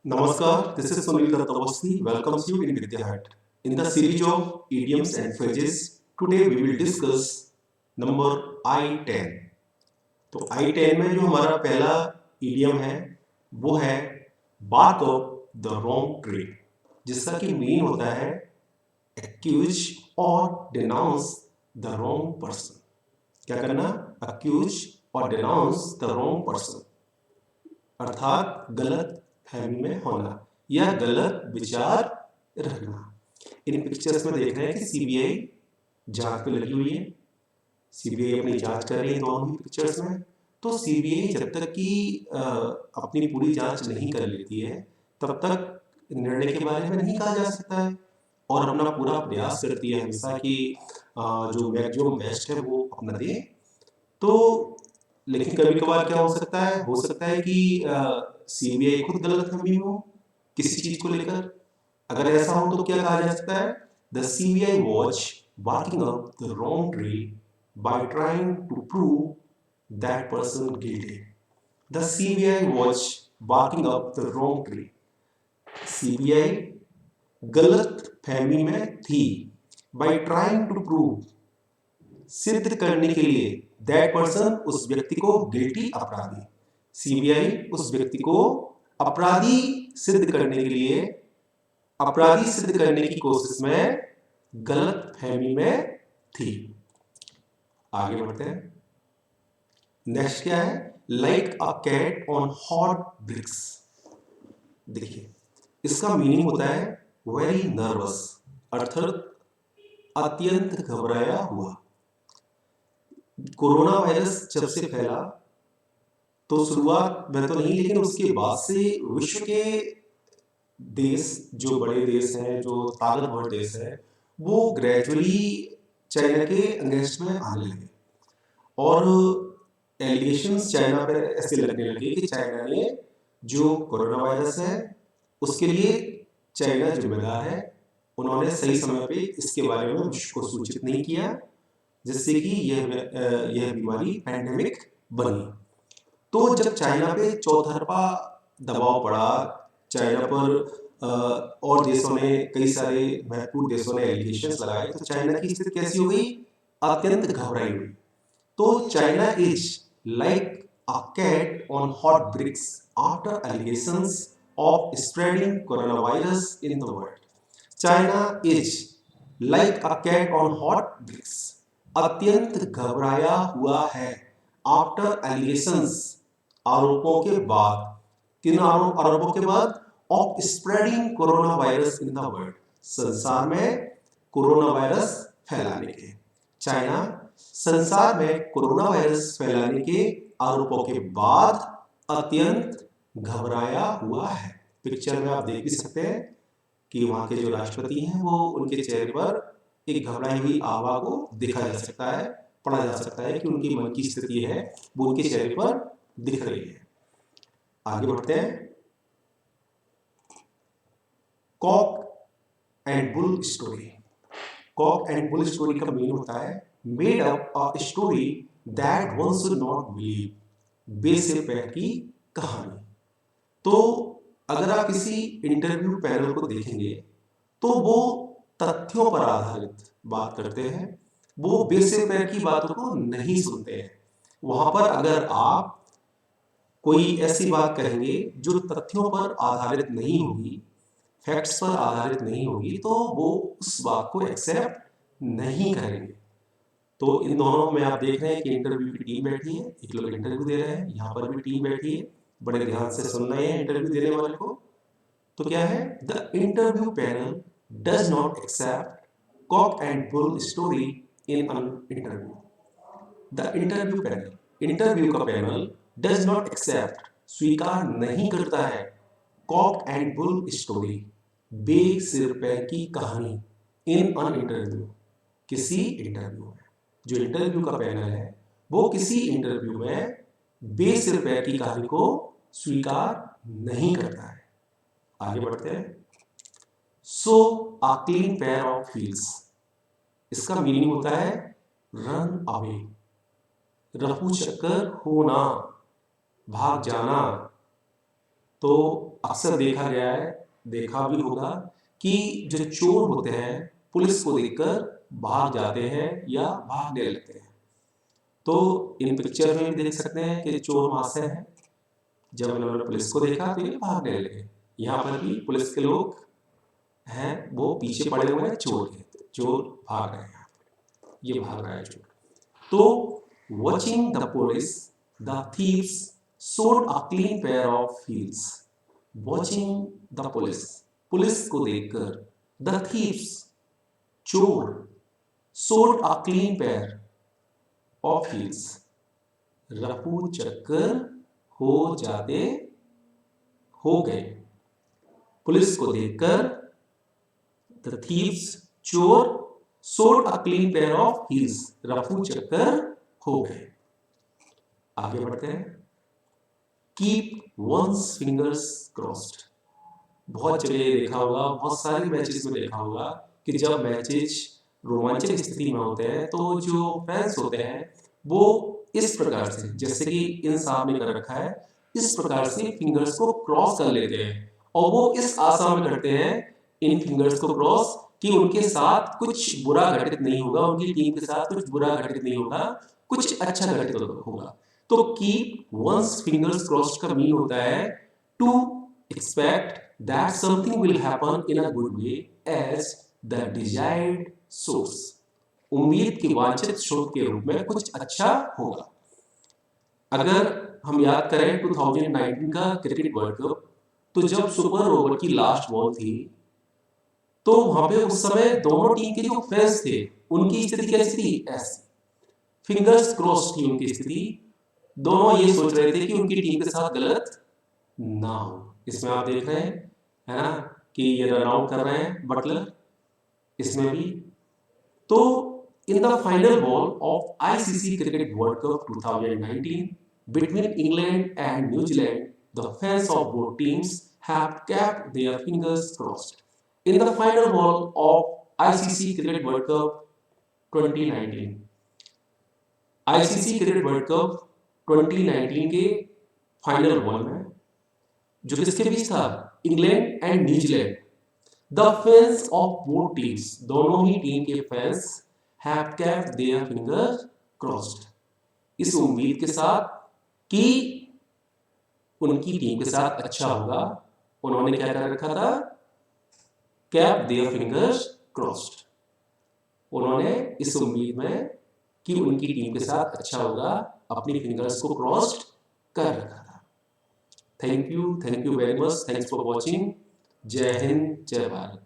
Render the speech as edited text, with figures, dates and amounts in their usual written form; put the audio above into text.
Namaskar, this is Sunil Dutt Awasthi. Welcomes you in Vidya Hut. In the series of idioms and phrases, today we will discuss number I10. तो I10 में जो हमारा पहला idiom है वो है bark up the wrong tree, जिसका कि मीन होता है accuse और denounce the wrong person. क्या करना? accuse और denounce the wrong person, अर्थात गलत फहमी में होना या गलत विचार रखना। इन पिक्चर्स में देख रहे हैं कि सीबीआई जांच पे लगी हुई है, सीबीआई अपनी जांच कर रही है दोनों ही पिक्चर्स में। तो सीबीआई जब तक कि अपनी पूरी जांच नहीं कर लेती है तब तक निर्णय के बारे में नहीं कहा जा सकता है और अपना पूरा प्रयास करती है हमेशा कि जो मैक्सिमम बेस्ट है वो अपना दे। तो लेकिन कभी कभार क्या हो सकता है कि सीबीआई खुद गलतफहमी में हो किसी चीज को लेकर। अगर ऐसा हो तो क्या कहा जा सकता है? The CBI watch barking up the wrong tree by trying to prove that person guilty. The CBI was barking up the wrong tree. CBI गलत फहमी में थी by trying to prove, सिद्ध करने के लिए, दैट पर्सन, उस व्यक्ति को, गिल्टी, अपराधी। सीबीआई उस व्यक्ति को अपराधी सिद्ध करने के लिए, अपराधी सिद्ध करने की कोशिश में गलत फहमी में थी। आगे बढ़ते हैं। नेक्स्ट क्या है? Like a cat on hot bricks. देखिए इसका मीनिंग होता है वेरी नर्वस, अर्थात अत्यंत घबराया हुआ। कोरोना वायरस जब से फैला तो शुरुआत में तो नहीं, लेकिन उसके बाद से विश्व के देश, जो बड़े देश हैं, जो ताकतवर देश हैं, वो ग्रेजुअली चाइना के अगेंस्ट में आने लगे और एलिगेशंस चाइना पर ऐसे लगने लगे कि चाइना ने जो कोरोना वायरस है उसके लिए चाइना जिम्मेदार है। उन्होंने सही समय पे इसके बारे में विश्व को सूचित नहीं किया, जिससे कि यह बीमारी पैंडेमिक बनी। तो जब चाइना पे चौतरफा दबाव पड़ा, चाइना पर और देशों ने, कई सारे महत्वपूर्ण देशों ने एलिगेशंस लगाए, तो चाइना की स्थिति कैसी हो गई? अत्यंत घबराई हुई। तो China is like a cat on hot bricks after allegations of spreading corona virus in the world. China is like a cat on hot bricks, अत्यंत घबराया हुआ है, आफ्टर एलिगेशंस, आरोपों के बाद। किन आरोपों के बाद? Of spreading corona virus in the world, संसार में कोरोना वायरस फैलाने के। चाइना संसार में कोरोना वायरस फैलाने के आरोपों के बाद अत्यंत घबराया हुआ है। पिक्चर में आप देख भी सकते हैं कि वहां के जो राष्ट्रपति हैं वो, उनके चेहरे पर एक घबराई हुई आभा को देखा जा सकता है, पढ़ा जा सकता है कि उनकी मन की स्थिति है वो उनके चेहरे पर दिख रही है। आगे बढ़ते हैं। Cock and bull story. Cock and bull story का मीन होता है made up a story that one should not believe, बे से पैर की कहानी। तो अगर आप किसी इंटरव्यू पैनल को देखेंगे तो वो तथ्यों पर आधारित बात करते हैं, वो बेसिक पैर की बातों को नहीं सुनते हैं। वहां पर अगर आप कोई ऐसी बात कहेंगे जो तथ्यों पर आधारित नहीं होगी, फैक्ट्स पर आधारित नहीं होगी, तो वो उस बात को एक्सेप्ट नहीं करेंगे। तो इन दोनों में आप देख रहे हैं कि इंटरव्यू की टीम बैठी है, एक लोग इंटरव्यू दे रहे हैं, यहाँ पर भी टीम बैठी है, बड़े ध्यान से सुन रहे हैं इंटरव्यू देने वाले को। तो क्या है? The interview panel does not accept cock and bull story in an interview. The interview panel, interview का पैनल डज नॉट एक्सेप्ट, स्वीकार नहीं करता है, कॉक एंड बुल स्टोरी, बे सिर पैर की कहानी, इन अन इंटरव्यू, किसी इंटरव्यू में। जो इंटरव्यू का पैनल है वो किसी इंटरव्यू में बे सिर पैर की कहानी को स्वीकार नहीं करता है। आगे बढ़ते हैं। So a clean pair of heels, इसका मीनिंग होता है रन अवे, रफू चक्कर होना, भाग जाना। तो अक्सर देखा गया है, देखा भी होगा कि जो चोर होते हैं पुलिस को देखकर भाग जाते हैं या भागने लगते हैं। तो इन पिक्चर में भी देख सकते हैं कि चोर वहां से है, जब इन्होंने पुलिस को देखा तो ये भागने लगे। यहाँ पर भी पुलिस के लोग हैं, वो पीछे पड़े हुए हैं चोर के, चोर भाग रहे हैं, ये भाग रहा है चोर। तो watching the police, the thieves sewed a clean pair of heels. Watching the police, police को देखकर the thieves, चोर sewed a clean pair of heels, रफू चक्कर हो गए। पुलिस को देखकर the thieves, चोर sewed a clean pair of heels, रफू चक्कर हो गए। आगे बढ़ते हैं। Keep one's fingers crossed. बहुत जगह देखा होगा, बहुत सारे मैचेस में देखा होगा कि जब मैचेस रोमांचक स्थिति में होते हैं तो जो फैंस होते हैं वो इस प्रकार से, जैसे कि इन साहब ने कर रखा है, इस प्रकार से फिंगर्स को क्रॉस कर लेते हैं और वो इस आशा में करते हैं इन फिंगर्स को क्रॉस कि उनके साथ कुछ बुरा घटित नहीं होगा, उनकी टीम के साथ कुछ बुरा घटित नहीं होगा, कुछ अच्छा घटित होगा। तो कीप वंस फिंगर्स क्रॉस्ड का मीन होता है to expect that something will happen in a good way as the desired source. उम्मीद के वांछित स्रोत के रूप में कुछ अच्छा होगा। अगर हम याद करें 2019 का क्रिकेट वर्ल्ड कप, तो जब सुपर ओवर की लास्ट बॉल थी तो वहां पे उस समय दोनों टीम के जो फैंस थे उनकी स्थिति कैसी थी? ऐसी फिंगर्स क्रॉस्ड थी उनकी स्थिति। दोनों ये सोच रहे थे कि उनकी टीम के साथ गलत ना हो। इसमें आप देख रहे हैं, है ना, कि ये रन आउट कर रहे हैं बटलर, इसमें भी। तो in the final ball of ICC cricket world cup 2019 between England and New Zealand, the fans of both teams have kept their fingers crossed. In the final ball of ICC Cricket World Cup 2019, ICC Cricket World Cup 2019 के final ball में जो किसके बीच था? England and New Zealand. The fans of both teams, दोनों ही team के fans have kept their finger crossed, इस उम्मीद के साथ कि उनकी टीम के साथ अच्छा होगा, उन्होंने क्या कर रखा था? Kept their fingers crossed. उन्होंने इस उम्मीद में कि उनकी टीम के साथ अच्छा होगा अपनी फिंगर्स को क्रॉस्ड कर रखा था। Thank you very much, thanks for watching. जय हिंद, जय भारत।